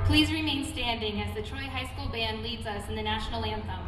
Please remain standing as the Troy High School Band leads us in the national anthem.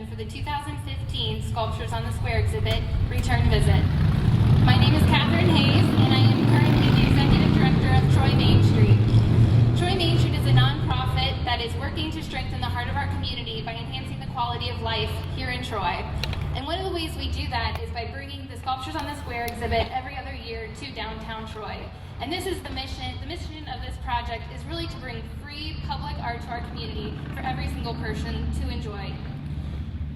For the 2015 Sculptures on the Square exhibit, Return Visit. My name is Catherine Hayes, and I am currently the Executive Director of Troy Main Street. Troy Main Street is a nonprofit that is working to strengthen the heart of our community by enhancing the quality of life here in Troy. And one of the ways we do that is by bringing the Sculptures on the Square exhibit every other year to downtown Troy. And this is the mission. The mission of this project is really to bring free public art to our community for every single person to enjoy.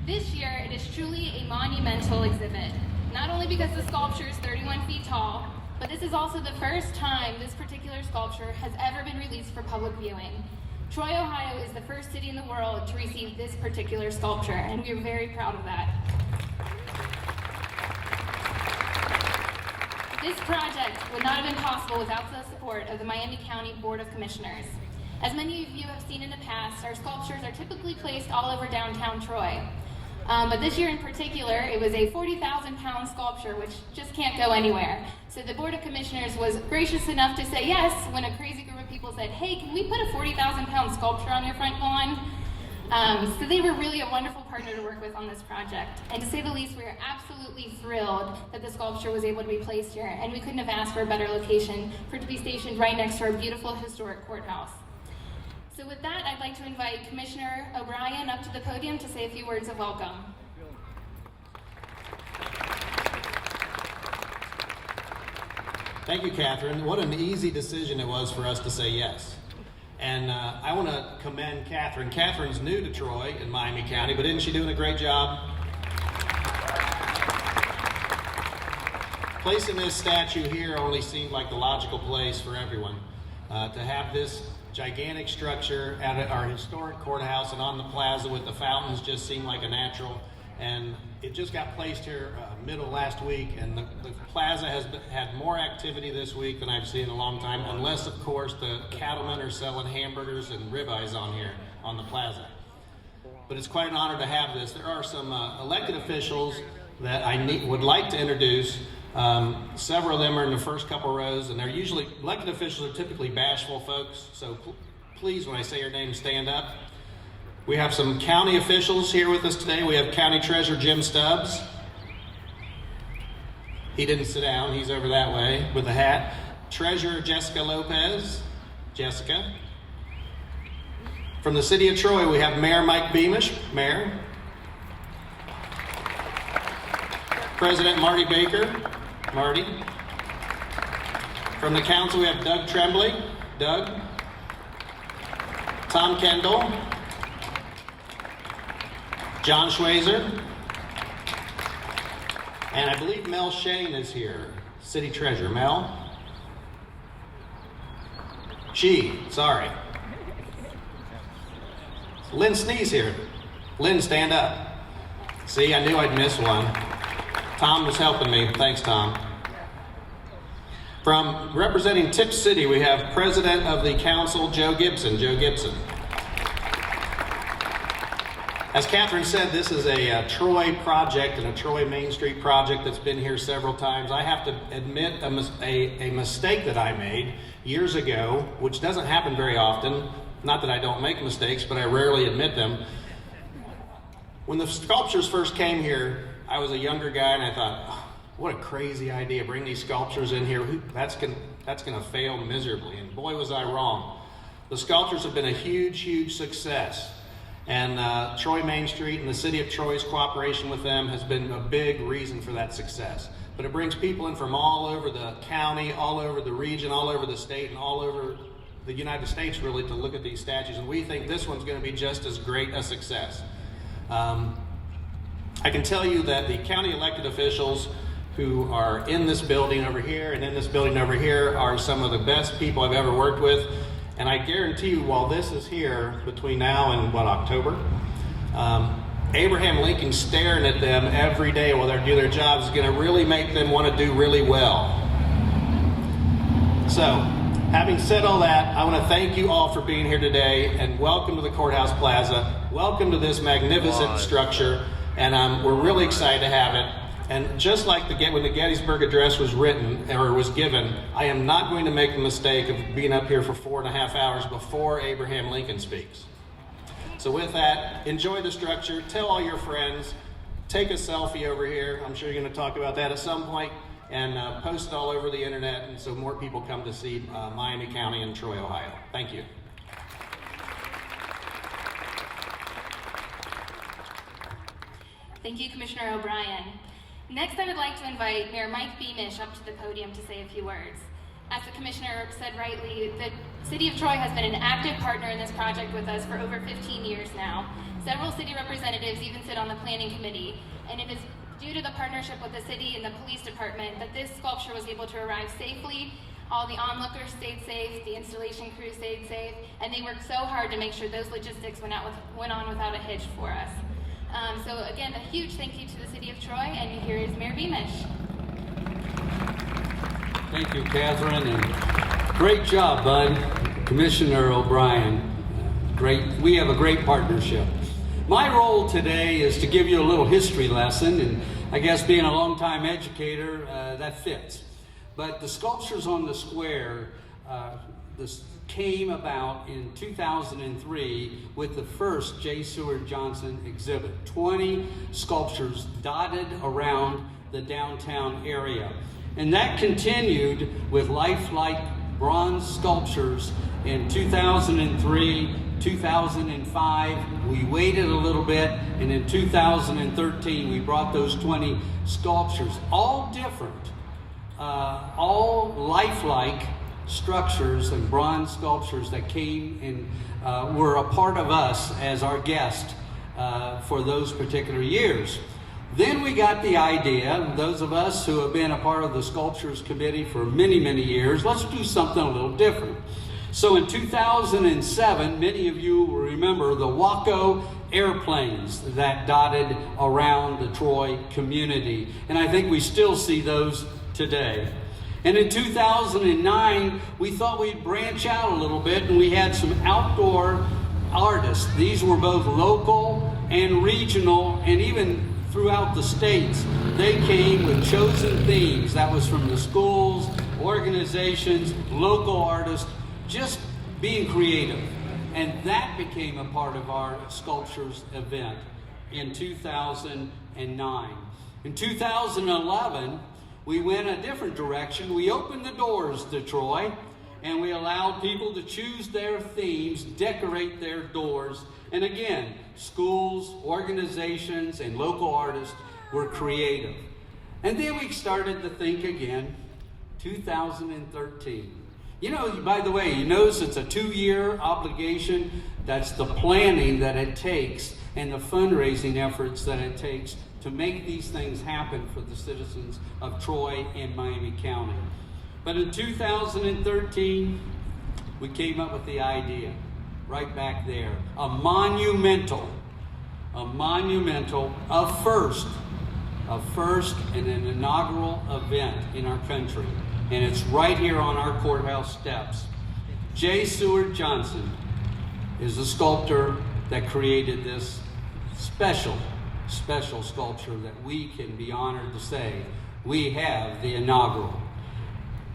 This year, it is truly a monumental exhibit, not only because the sculpture is 31 feet tall, but this is also the first time this particular sculpture has ever been released for public viewing. Troy, Ohio is the first city in the world to receive this particular sculpture, and we are very proud of that. This project would not have been possible without the support of the Miami County Board of Commissioners. As many of you have seen in the past, our sculptures are typically placed all over downtown Troy. But this year in particular, it was a 40,000-pound sculpture, which just can't go anywhere. So the Board of Commissioners was gracious enough to say yes when a crazy group of people said, hey, can we put a 40,000-pound sculpture on your front lawn? So they were really a wonderful partner to work with on this project. And to say the least, we are absolutely thrilled that the sculpture was able to be placed here, and we couldn't have asked for a better location for it to be stationed right next to our beautiful historic courthouse. So with that, I'd like to invite Commissioner O'Brien up to the podium to say a few words of welcome. Thank you, Catherine. What an easy decision it was for us to say yes. And I want to commend Catherine. Catherine's new to Troy in Miami County, but isn't she doing a great job? Placing this statue here only seemed like the logical place for everyone. To have this gigantic structure at our historic courthouse and on the plaza with the fountains just seemed like a natural. And it just got placed here middle last week, and the plaza has had more activity this week than I've seen in a long time, unless, of course, the cattlemen are selling hamburgers and ribeyes on here on the plaza. But it's quite an honor to have this. There are some elected officials that I would like to introduce. Several of them are in the first couple rows, and they're usually, elected officials are typically bashful folks, so please, when I say your name, stand up. We have some county officials here with us today. We have County Treasurer Jim Stubbs. He didn't sit down, he's over that way with the hat. Treasurer Jessica Lopez. Jessica. From the City of Troy, we have Mayor Mike Beamish. Mayor. President Marty Baker. Marty. From the council, we have Doug Tremblay. Doug. Tom Kendall. John Schweizer, and I believe Mel Shane is here, City Treasurer. Mel? Sorry. Lynn Sneeze here. Lynn, stand up. See, I knew I'd miss one. Tom was helping me. Thanks, Tom. From representing Tip City, we have President of the Council, Joe Gibson. Joe Gibson. As Catherine said, this is a Troy project and a Troy Main Street project that's been here several times. I have to admit a mistake that I made years ago, which doesn't happen very often. Not that I don't make mistakes, but I rarely admit them. When the sculptures first came here, I was a younger guy and I thought, oh, what a crazy idea, bring these sculptures in here. That's gonna fail miserably, and boy was I wrong. The sculptures have been a huge, huge success. And Troy Main Street and the City of Troy's cooperation with them has been a big reason for that success. But it brings people in from all over the county, all over the region, all over the state, and all over the United States, really, to look at these statues. And we think this one's going to be just as great a success. I can tell you that the county elected officials who are in this building over here and in this building over here are some of the best people I've ever worked with. And I guarantee you, while this is here between now and October, Abraham Lincoln staring at them every day while they're doing their jobs is going to really make them want to do really well. So, having said all that, I want to thank you all for being here today, and welcome to the Courthouse Plaza. Welcome to this magnificent structure, and we're really excited to have it. And just like when the Gettysburg Address was written, or was given, I am not going to make the mistake of being up here for 4.5 hours before Abraham Lincoln speaks. So with that, enjoy the structure, tell all your friends, take a selfie over here. I'm sure you're going to talk about that at some point, and post it all over the internet, and so more people come to see Miami County and Troy, Ohio. Thank you. Thank you, Commissioner O'Brien. Next, I would like to invite Mayor Mike Beamish up to the podium to say a few words. As the Commissioner said rightly, the City of Troy has been an active partner in this project with us for over 15 years now. Several city representatives even sit on the planning committee, and it is due to the partnership with the city and the police department that this sculpture was able to arrive safely. All the onlookers stayed safe, the installation crew stayed safe, and they worked so hard to make sure those logistics went on without a hitch for us. So again, a huge thank you to the City of Troy, and here is Mayor Beamish. Thank you, Catherine, and great job, bud. Commissioner O'Brien, we have a great partnership. My role today is to give you a little history lesson, and I guess being a longtime educator, that fits. But the sculptures on the square, came about in 2003 with the first J. Seward Johnson exhibit. 20 sculptures dotted around the downtown area. And that continued with lifelike bronze sculptures in 2003, 2005. We waited a little bit, and in 2013 we brought those 20 sculptures, all different, all lifelike structures and bronze sculptures that came and were a part of us as our guest for those particular years. Then we got the idea, those of us who have been a part of the Sculptures Committee for many, many years, let's do something a little different. So in 2007, many of you will remember the Waco airplanes that dotted around the Troy community. And I think we still see those today. And in 2009, we thought we'd branch out a little bit, and we had some outdoor artists. These were both local and regional, and even throughout the states. They came with chosen themes. That was from the schools, organizations, local artists, just being creative. And that became a part of our sculptures event in 2009. In 2011, we went a different direction. We opened the doors to Troy, and we allowed people to choose their themes, decorate their doors. And again, schools, organizations, and local artists were creative. And then we started to think again, 2013. You know, by the way, you notice it's a 2-year obligation. That's the planning that it takes and the fundraising efforts that it takes to make these things happen for the citizens of Troy and Miami County. But in 2013, we came up with the idea, right back there, a monumental, a first and an inaugural event in our country. And it's right here on our courthouse steps. J. Seward Johnson is the sculptor that created this special sculpture that we can be honored to say we have the inaugural.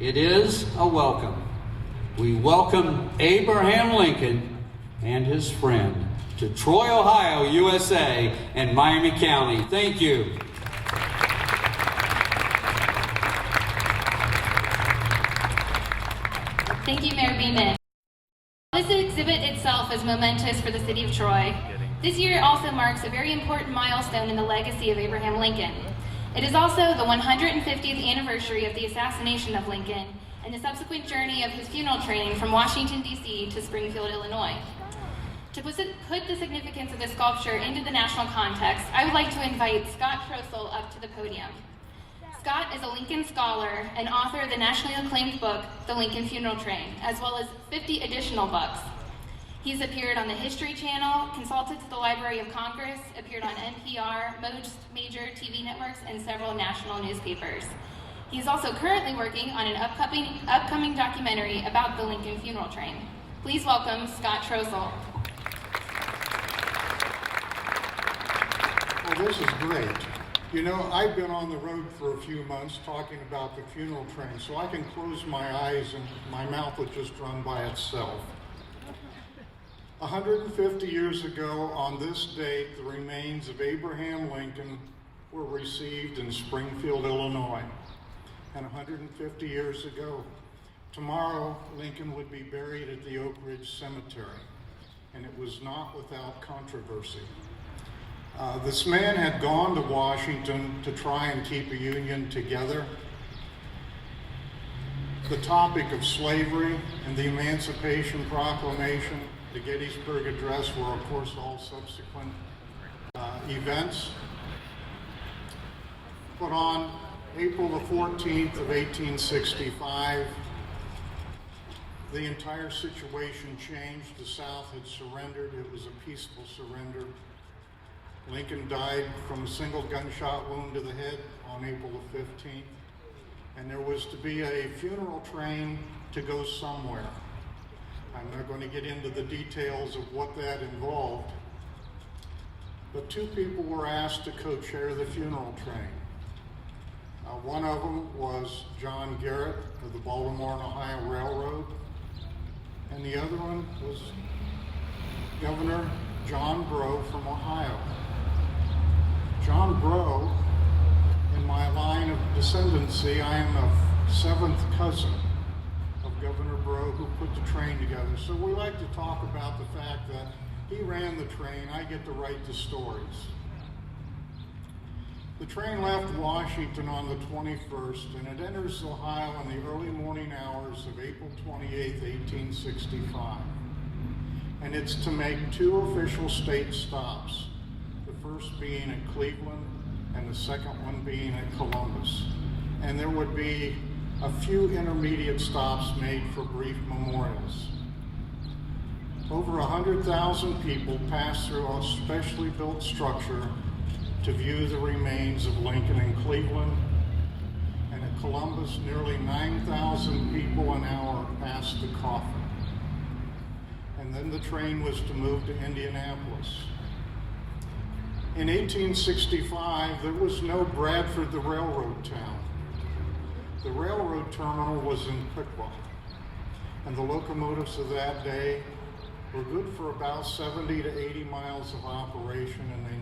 It is a welcome. We welcome Abraham Lincoln and his friend to Troy, Ohio, USA, and Miami County. Thank you. Thank you, Mayor Beeman. This exhibit itself is momentous for the city of Troy. This year also marks a very important milestone in the legacy of Abraham Lincoln. It is also the 150th anniversary of the assassination of Lincoln and the subsequent journey of his funeral train from Washington, D.C. to Springfield, Illinois. To put the significance of the sculpture into the national context, I would like to invite Scott Trossel up to the podium. Scott is a Lincoln scholar and author of the nationally acclaimed book, The Lincoln Funeral Train, as well as 50 additional books. He's appeared on the History Channel, consulted to the Library of Congress, appeared on NPR, most major TV networks, and several national newspapers. He's also currently working on an upcoming documentary about the Lincoln Funeral Train. Please welcome Scott Trossel. Well, this is great. You know, I've been on the road for a few months talking about the funeral train, so I can close my eyes and my mouth would just run by itself. 150 years ago on this date, the remains of Abraham Lincoln were received in Springfield, Illinois. And 150 years ago, tomorrow, Lincoln would be buried at the Oak Ridge Cemetery. And it was not without controversy. This man had gone to Washington to try and keep a Union together. The topic of slavery and the Emancipation Proclamation, the Gettysburg Address were, of course, all subsequent events. But on April the 14th of 1865, the entire situation changed. The South had surrendered. It was a peaceful surrender. Lincoln died from a single gunshot wound to the head on April the 15th. And there was to be a funeral train to go somewhere. I'm not going to get into the details of what that involved, but 2 people were asked to co-chair the funeral train. One of them was John Garrett of the Baltimore and Ohio Railroad, and the other one was Governor John Breaux from Ohio. John Breaux, in my line of descendancy, I am a seventh cousin of Governor Breaux, who put the train together. So we like to talk about the fact that he ran the train, I get to write the stories. The train left Washington on the 21st, and it enters Ohio in the early morning hours of April 28, 1865. And it's to make two official state stops, the first being at Cleveland and the second one being at Columbus. And there would be a few intermediate stops made for brief memorials. Over 100,000 people passed through a specially built structure to view the remains of Lincoln in Cleveland, and at Columbus, nearly 9,000 people an hour passed the coffin. And then the train was to move to Indianapolis. In 1865, there was no Bradford, the railroad town. The railroad terminal was in Piqua, and the locomotives of that day were good for about 70 to 80 miles of operation, and they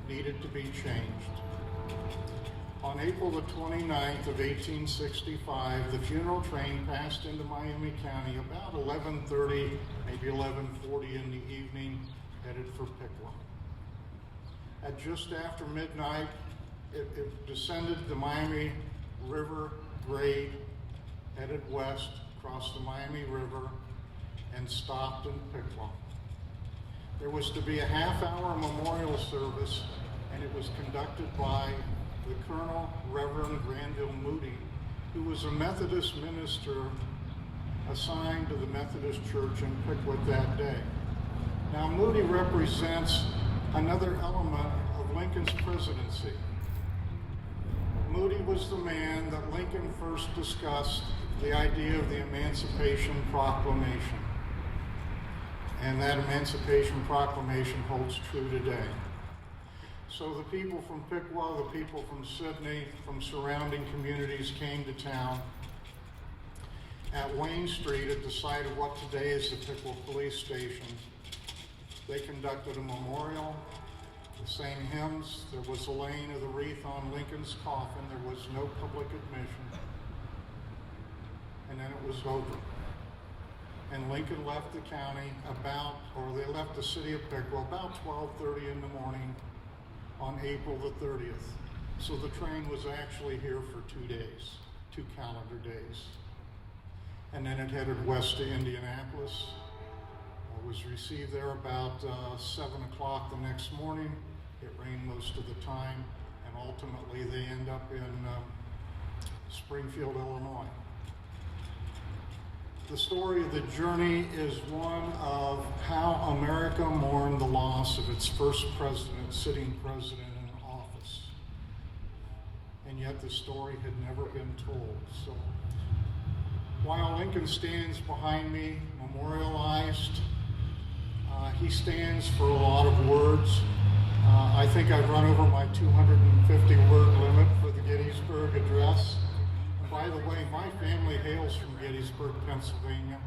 needed to be changed. On April the 29th of 1865, the funeral train passed into Miami County about 11:30, maybe 11:40 in the evening, headed for Piqua. At just after midnight, it descended the Miami River grade, headed west across the Miami River, and stopped in Piqua. There was to be a half-hour memorial service, and it was conducted by the Colonel Reverend Granville Moody, who was a Methodist minister assigned to the Methodist Church in Piqua that day. Now, Moody represents another element of Lincoln's presidency. Moody was the man that Lincoln first discussed the idea of the Emancipation Proclamation. And that Emancipation Proclamation holds true today. So the people from Piqua, the people from Sydney, from surrounding communities came to town. At Wayne Street, at the site of what today is the Piqua Police Station, they conducted a memorial, the same hymns. There was a laying of the wreath on Lincoln's coffin. There was no public admission. And then it was over. And Lincoln left the county they left the city of Piqua about 12:30 in the morning on April the 30th. So the train was actually here for 2 days, 2 calendar days. And then it headed west to Indianapolis. It was received there about 7 o'clock the next morning. It rained most of the time, and ultimately they end up in Springfield, Illinois. The story of the journey is one of how America mourned the loss of its first president, sitting president in office. And yet the story had never been told. So while Lincoln stands behind me, memorialized, he stands for a lot of words. I think I've run over my 250-word limit for the Gettysburg Address. By the way, my family hails from Gettysburg, Pennsylvania,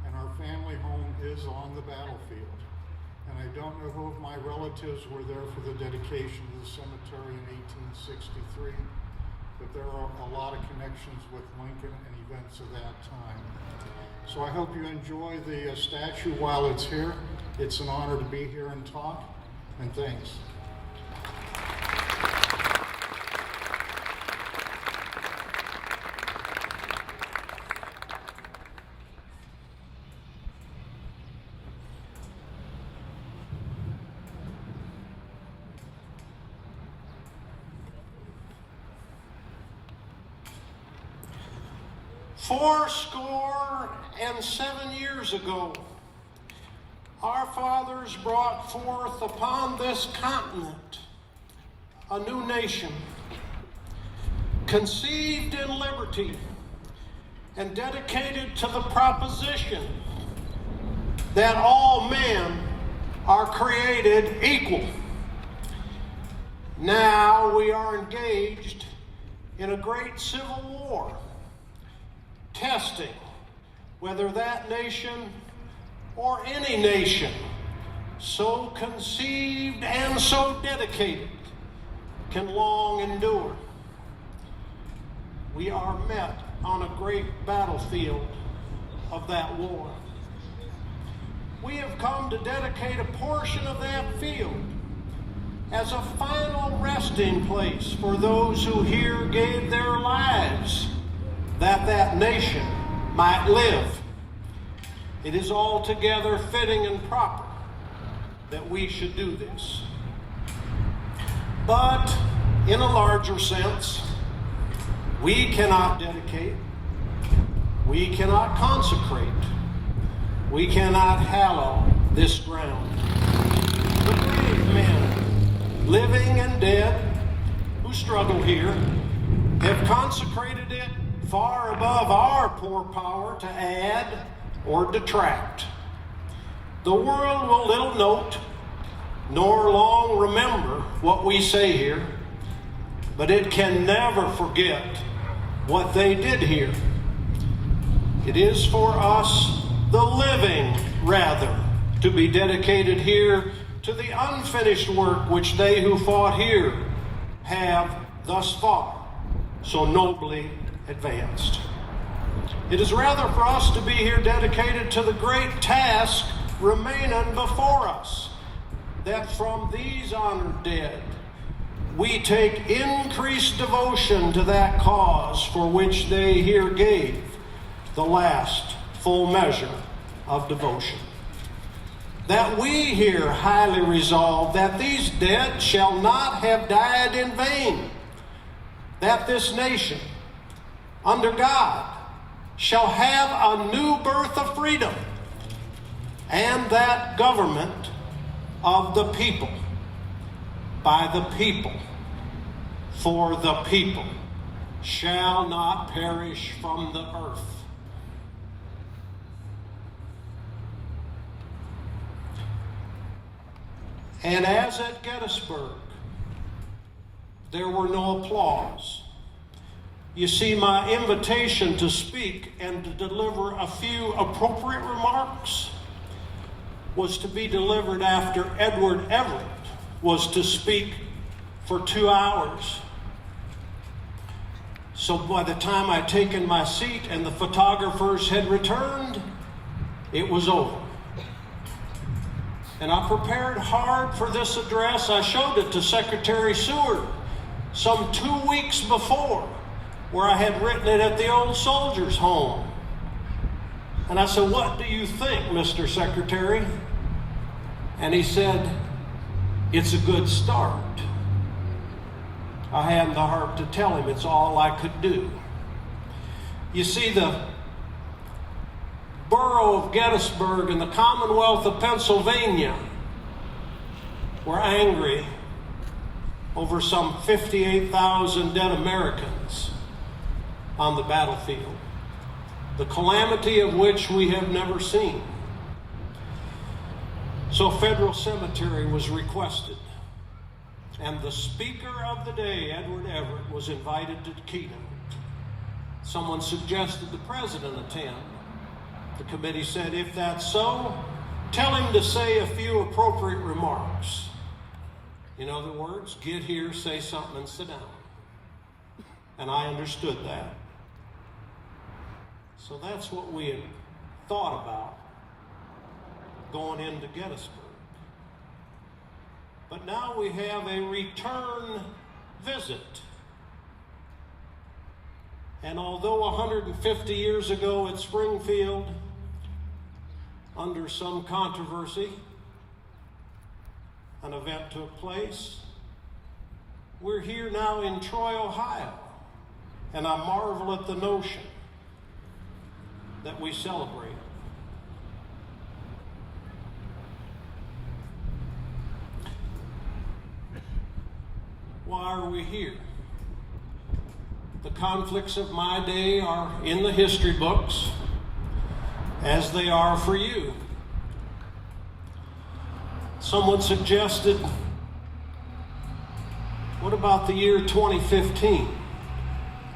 and our family home is on the battlefield. And I don't know who of my relatives were there for the dedication of the cemetery in 1863, but there are a lot of connections with Lincoln and events of that time. So I hope you enjoy the statue while it's here. It's an honor to be here and talk, and thanks. Fourscore-and-7 years ago, our fathers brought forth upon this continent a new nation, conceived in liberty and dedicated to the proposition that all men are created equal. Now we are engaged in a great civil war, testing whether that nation or any nation so conceived and so dedicated can long endure. We are met on a great battlefield of that war. We have come to dedicate a portion of that field as a final resting place for those who here gave their lives that that nation might live. It is altogether fitting and proper that we should do this. But in a larger sense, we cannot dedicate, we cannot consecrate, we cannot hallow this ground. The brave men, living and dead, who struggle here, have consecrated it far above our poor power to add or detract. The world will little note, nor long remember what we say here, but it can never forget what they did here. It is for us, the living, rather, to be dedicated here to the unfinished work which they who fought here have thus far so nobly advanced. It is rather for us to be here dedicated to the great task remaining before us, that from these honored dead we take increased devotion to that cause for which they here gave the last full measure of devotion. That we here highly resolve that these dead shall not have died in vain, that this nation, under God, shall have a new birth of freedom, and that government of the people, by the people, for the people, shall not perish from the earth. And as at Gettysburg, there were no applause. You see, my invitation to speak and to deliver a few appropriate remarks was to be delivered after Edward Everett was to speak for 2 hours. So by the time I'd taken my seat and the photographers had returned, it was over. And I prepared hard for this address. I showed it to Secretary Seward some 2 weeks before, where I had written it at the old soldiers' home. And I said, "What do you think, Mr. Secretary?" And he said, "It's a good start." I hadn't the heart to tell him it's all I could do. You see, the borough of Gettysburg and the Commonwealth of Pennsylvania were angry over some 58,000 dead Americans on the battlefield, the calamity of which we have never seen. So Federal Cemetery was requested, and the speaker of the day, Edward Everett, was invited to the keynote. Someone suggested the president attend. The committee said, "If that's so, tell him to say a few appropriate remarks." In other words, get here, say something, and sit down. And I understood that. So that's what we had thought about going into Gettysburg. But now we have a return visit. And although 150 years ago at Springfield, under some controversy, an event took place, we're here now in Troy, Ohio, and I marvel at the notion that we celebrate. Why are we here? The conflicts of my day are in the history books, as they are for you. Someone suggested, what about the year 2015?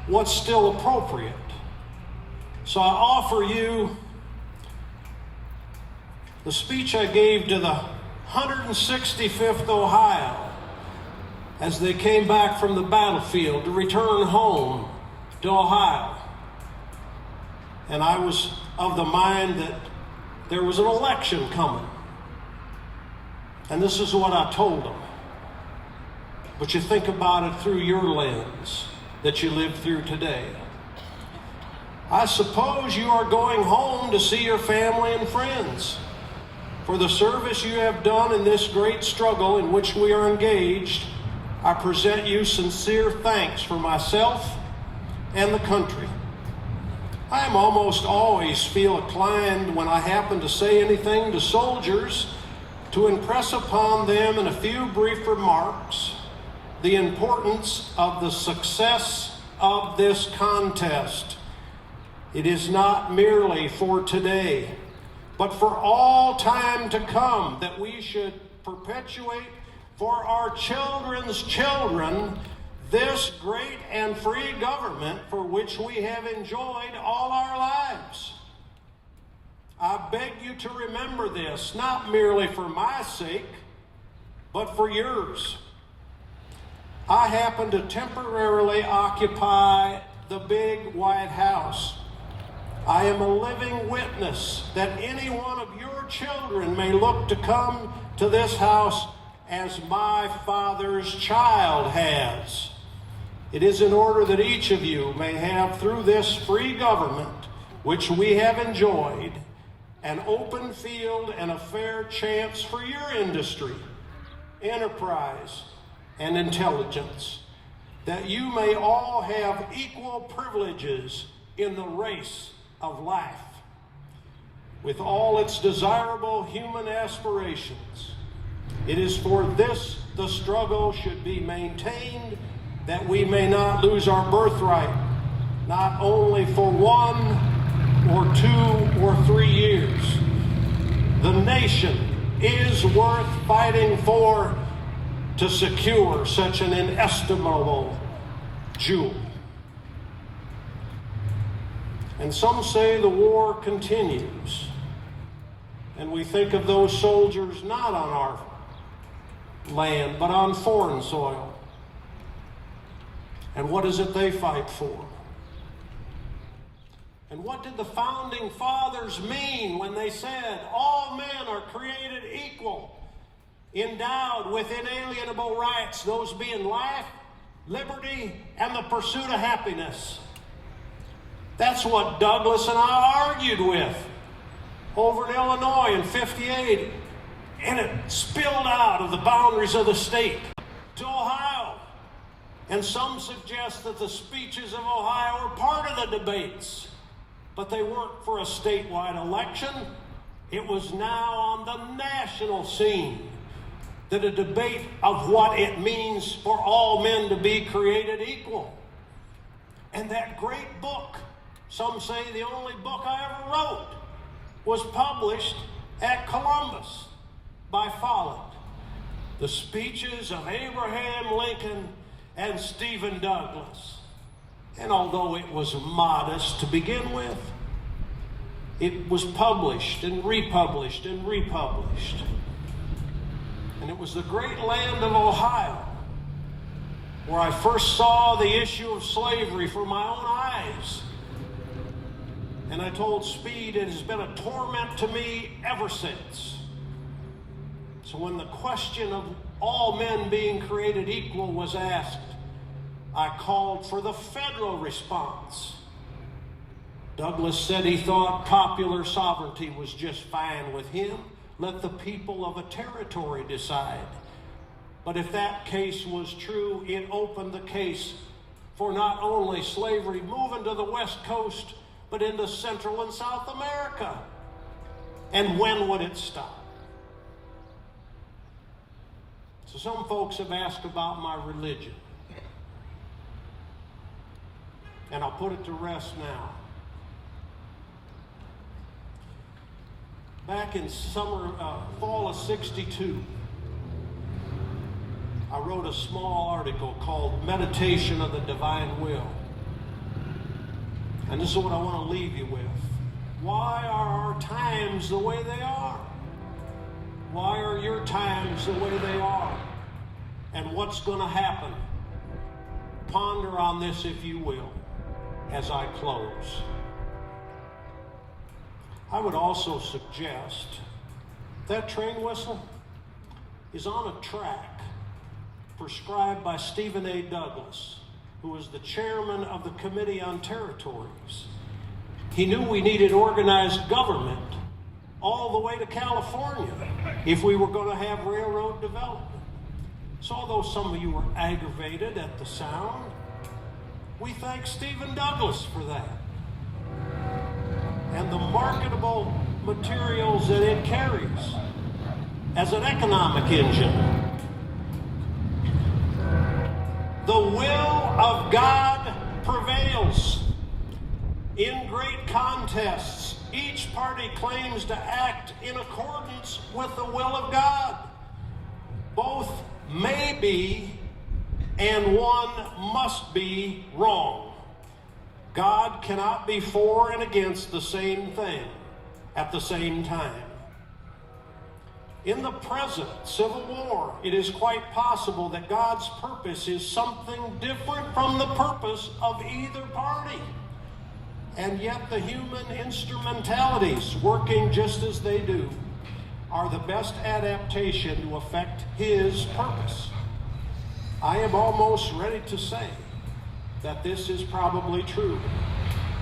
What's still appropriate? So I offer you the speech I gave to the 165th Ohio as they came back from the battlefield to return home to Ohio. And I was of the mind that there was an election coming. And this is what I told them. But you think about it through your lens that you live through today. I suppose you are going home to see your family and friends. For the service you have done in this great struggle in which we are engaged, I present you sincere thanks for myself and the country. I am almost always feel inclined when I happen to say anything to soldiers to impress upon them in a few brief remarks the importance of the success of this contest. It is not merely for today, but for all time to come, that we should perpetuate for our children's children this great and free government for which we have enjoyed all our lives. I beg you to remember this, not merely for my sake, but for yours. I happen to temporarily occupy the big White House. I am a living witness that any one of your children may look to come to this house as my father's child has. It is in order that each of you may have, through this free government which we have enjoyed, an open field and a fair chance for your industry, enterprise, and intelligence, that you may all have equal privileges in the race of life, with all its desirable human aspirations. It is for this the struggle should be maintained, that we may not lose our birthright, not only for 1 or 2 or 3 years. The nation is worth fighting for to secure such an inestimable jewel. And some say the war continues, and we think of those soldiers not on our land, but on foreign soil. And what is it they fight for? And what did the founding fathers mean when they said all men are created equal, endowed with inalienable rights, those being life, liberty, and the pursuit of happiness? That's what Douglas and I argued with over in Illinois in '58, and it spilled out of the boundaries of the state to Ohio. And some suggest that the speeches of Ohio were part of the debates, but they weren't for a statewide election. It was now on the national scene that a debate of what it means for all men to be created equal. And that great book, some say the only book I ever wrote, was published at Columbus by Follett. The speeches of Abraham Lincoln and Stephen Douglas. And although it was modest to begin with, it was published and republished and republished. And it was the great land of Ohio where I first saw the issue of slavery for my own eyes. And I told Speed it has been a torment to me ever since. So when the question of all men being created equal was asked, I called for the federal response. Douglas said he thought popular sovereignty was just fine with him. Let the people of a territory decide. But if that case was true, it opened the case for not only slavery moving to the West Coast, but into Central and South America. And when would it stop? So some folks have asked about my religion. And I'll put it to rest now. Back in fall of '62, I wrote a small article called Meditation of the Divine Will. And this is what I want to leave you with. Why are our times the way they are? Why are your times the way they are? And what's going to happen? Ponder on this, if you will, as I close. I would also suggest that train whistle is on a track prescribed by Stephen A. Douglas, who was the chairman of the Committee on Territories. He knew we needed organized government all the way to California if we were going to have railroad development. So although some of you were aggravated at the sound, we thank Stephen Douglas for that. And the marketable materials that it carries as an economic engine. The will of God prevails. In great contests, each party claims to act in accordance with the will of God. Both may be and one must be wrong. God cannot be for and against the same thing at the same time. In the present Civil War, it is quite possible that God's purpose is something different from the purpose of either party. And yet the human instrumentalities working just as they do are the best adaptation to effect His purpose. I am almost ready to say that this is probably true,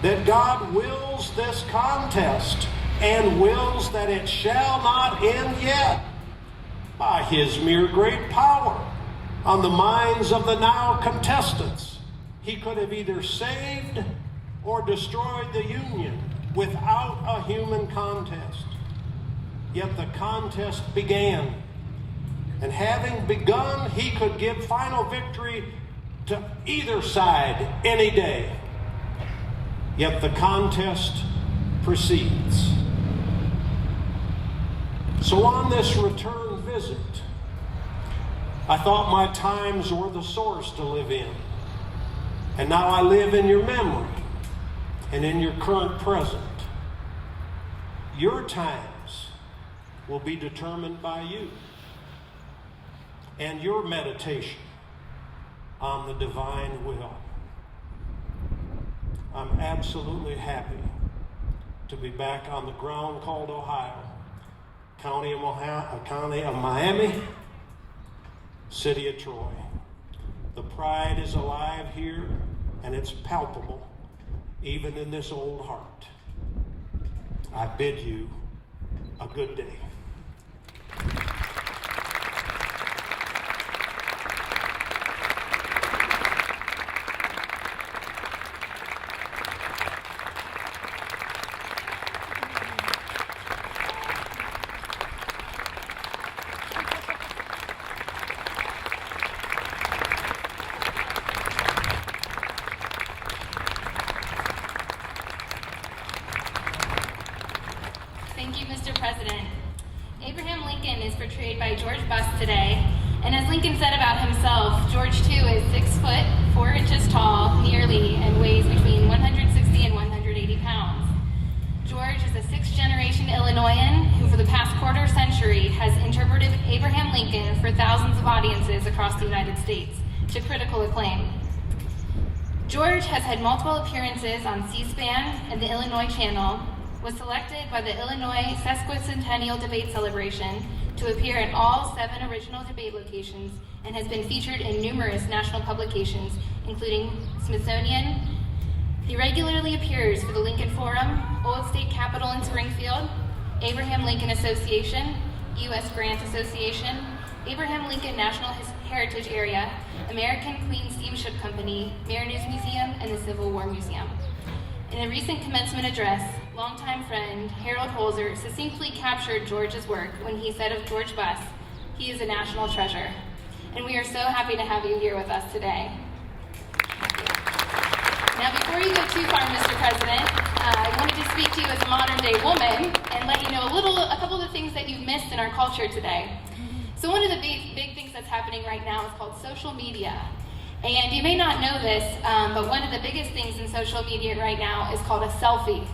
that God wills this contest and wills that it shall not end yet by His mere great power on the minds of the now contestants. He could have either saved or destroyed the Union without a human contest. Yet the contest began, and having begun, He could give final victory to either side any day. Yet the contest proceeds. So on this return visit, I thought my times were the source to live in. And now I live in your memory and in your current present. Your times will be determined by you and your meditation on the divine will. I'm absolutely happy to be back on the ground called Ohio, County of Miami, City of Troy. The pride is alive here, and it's palpable, even in this old heart. I bid you a good day. Thank you, Mr. President. Abraham Lincoln is portrayed by George Buss today, and as Lincoln said about himself, George too is 6 foot, 4 inches tall, nearly, and weighs between 160 and 180 pounds. George is a 6th-generation Illinoisan who for the past quarter century has interpreted Abraham Lincoln for thousands of audiences across the United States to critical acclaim. George has had multiple appearances on C-SPAN and the Illinois Channel, was selected by the Illinois Sesquicentennial Debate Celebration to appear in all 7 original debate locations, and has been featured in numerous national publications, including Smithsonian. He regularly appears for the Lincoln Forum, Old State Capitol in Springfield, Abraham Lincoln Association, U.S. Grant Association, Abraham Lincoln National Heritage Area, American Queen Steamship Company, Mariners Museum, and the Civil War Museum. In a recent commencement address, longtime friend Harold Holzer succinctly captured George's work when he said of George Buss, "He is a national treasure." And we are so happy to have you here with us today. Now, before you go too far, Mr. President, I wanted to speak to you as a modern-day woman and let you know a couple of the things that you've missed in our culture today. So one of the big things that's happening right now is called social media. And you may not know this, but one of the biggest things in social media right now is called a selfie.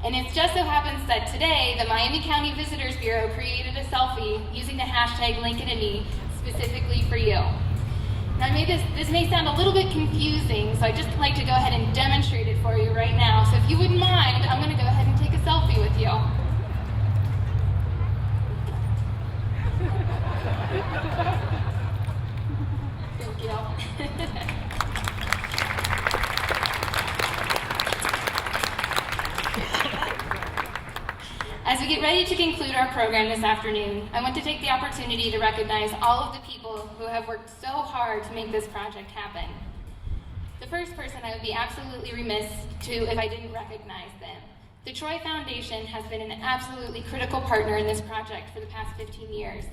And it just so happens that today, the Miami County Visitors Bureau created a selfie using the hashtag Lincoln and Me specifically for you. Now, this may sound a little bit confusing, so I'd just like to go ahead and demonstrate it for you right now. So if you wouldn't mind, I'm going to go ahead and take a selfie with you. Thank you. As we get ready to conclude our program this afternoon, I want to take the opportunity to recognize all of the people who have worked so hard to make this project happen. The first person I would be absolutely remiss if I didn't recognize them. The Troy Foundation has been an absolutely critical partner in this project for the past 15 years.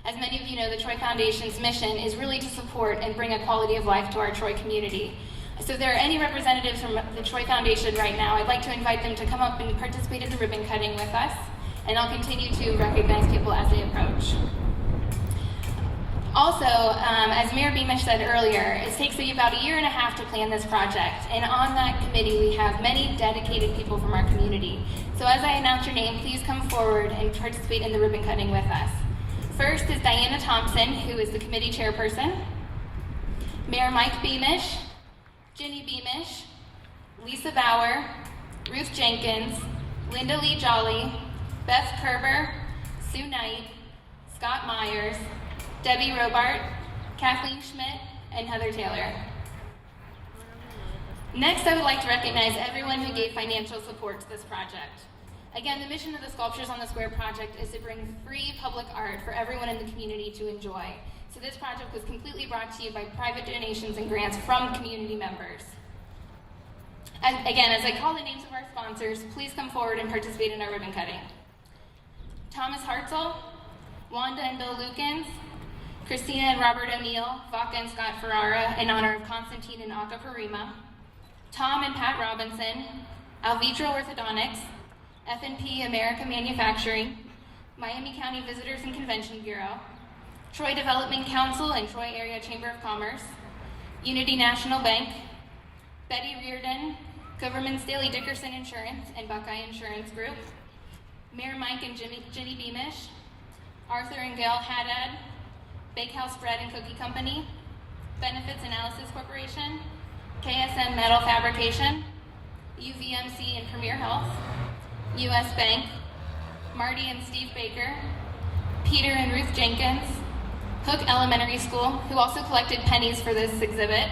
As many of you know, the Troy Foundation's mission is really to support and bring a quality of life to our Troy community. So if there are any representatives from the Troy Foundation right now, I'd like to invite them to come up and participate in the ribbon cutting with us, and I'll continue to recognize people as they approach. Also, as Mayor Beamish said earlier, it takes about a year and a half to plan this project, and on that committee we have many dedicated people from our community. So as I announce your name, please come forward and participate in the ribbon cutting with us. First is Diana Thompson, who is the committee chairperson, Mayor Mike Beamish, Ginny Beamish, Lisa Bauer, Ruth Jenkins, Linda Lee Jolly, Beth Kerber, Sue Knight, Scott Myers, Debbie Robart, Kathleen Schmidt, and Heather Taylor. Next, I would like to recognize everyone who gave financial support to this project. Again, the mission of the Sculptures on the Square project is to bring free public art for everyone in the community to enjoy. So this project was completely brought to you by private donations and grants from community members. Again, as I call the names of our sponsors, please come forward and participate in our ribbon cutting. Thomas Hartzell, Wanda and Bill Lukens, Christina and Robert O'Neill, Vaca and Scott Ferrara, in honor of Constantine and Aka Parima, Tom and Pat Robinson, Alvitro Orthodontics, F&P America Manufacturing, Miami County Visitors and Convention Bureau, Troy Development Council and Troy Area Chamber of Commerce, Unity National Bank, Betty Reardon, Government Staley Dickerson Insurance and Buckeye Insurance Group, Mayor Mike and Ginny Beamish, Arthur and Gail Haddad, Bakehouse Bread and Cookie Company, Benefits Analysis Corporation, KSM Metal Fabrication, UVMC and Premier Health, US Bank, Marty and Steve Baker, Peter and Ruth Jenkins, Hook Elementary School, who also collected pennies for this exhibit,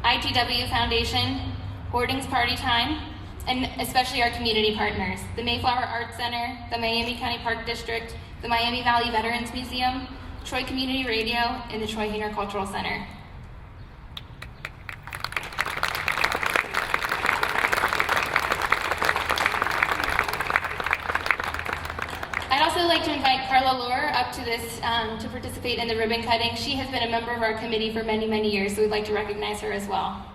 ITW Foundation, Boarding's Party Time, and especially our community partners, the Mayflower Arts Center, the Miami County Park District, the Miami Valley Veterans Museum, Troy Community Radio, and the Troy Hayner Cultural Center. I'd also like to invite Carla Lohr up to this to participate in the ribbon cutting. She has been a member of our committee for many, many years, so we'd like to recognize her as well.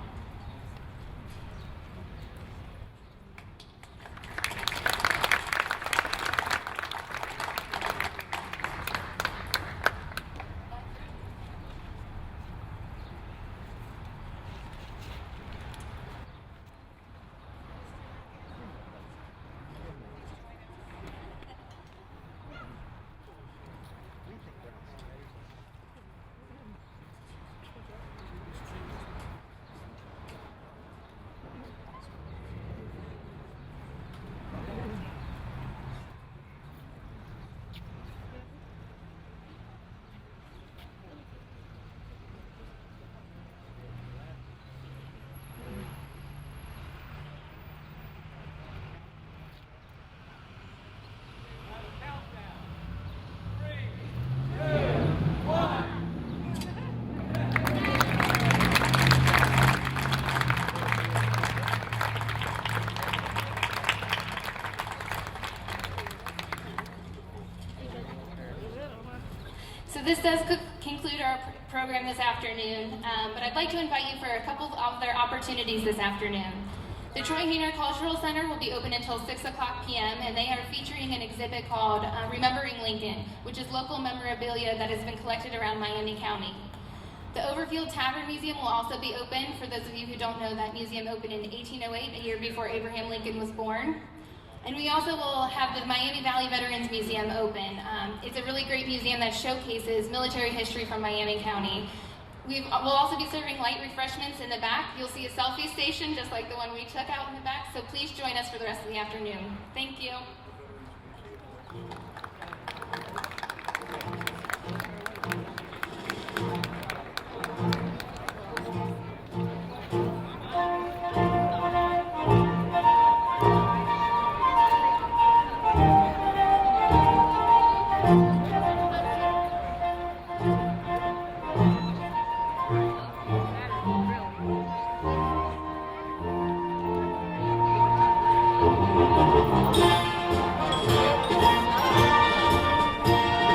So this does conclude our program this afternoon, but I'd like to invite you for a couple of other opportunities this afternoon. The Troy Hayner Cultural Center will be open until 6 o'clock p.m. and they are featuring an exhibit called Remembering Lincoln, which is local memorabilia that has been collected around Miami County. The Overfield Tavern Museum will also be open. For those of you who don't know, that museum opened in 1808, a year before Abraham Lincoln was born. And we also will have the Miami Valley Veterans Museum open. It's a really great museum that showcases military history from Miami County. We'll also be serving light refreshments in the back. You'll see a selfie station just like the one we took out in the back, so please join us for the rest of the afternoon. Thank you.